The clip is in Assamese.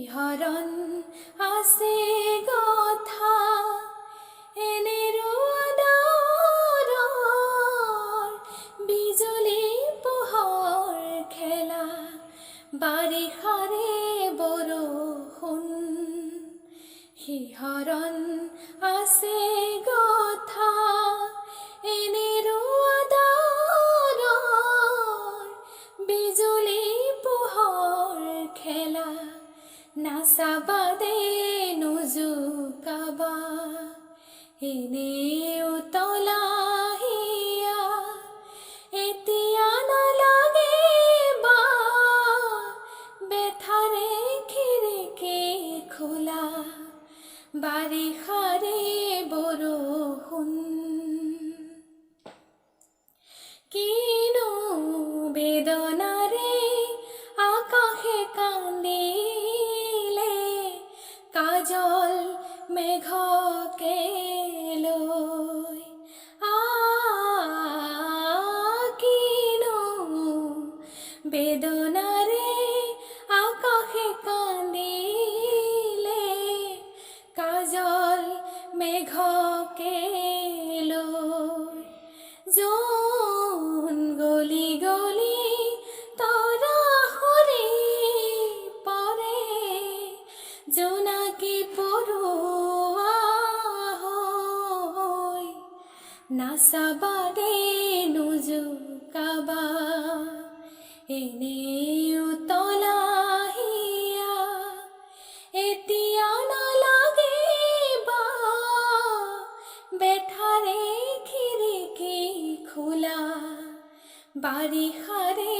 শিহৰণ আছে গথা এনেৰো আদৰৰ বিজুলী পোহৰ খেলা বাৰিষাৰে বৰষুণ শিহৰণ আছে গথা এনেৰো আদৰৰ বিজুলী পোহৰ খেলা নাচাবা দে নুজুকাবা এনে উতলা হিয়া এতিয়া নালাগে বা বেথাৰে খিৰিকী খোলা বাৰিষাৰে বৰষুণ কিনো বেদনাৰে আকাশে কান্দিলে কাজল মেঘকে লৈ কিনো বেদনাৰে আকাশে কান্দিলে কাজল মেঘকে লৈ জোন গলি গলি তৰা সৰি পৰে জোনাকী পৰুৱা হৈ নাচাবা দে নুজুকাবা এনে উতলা হিয়া এতিয়া নালাগে বা বেথাৰে খিৰিকী খোলা বাৰিষাৰে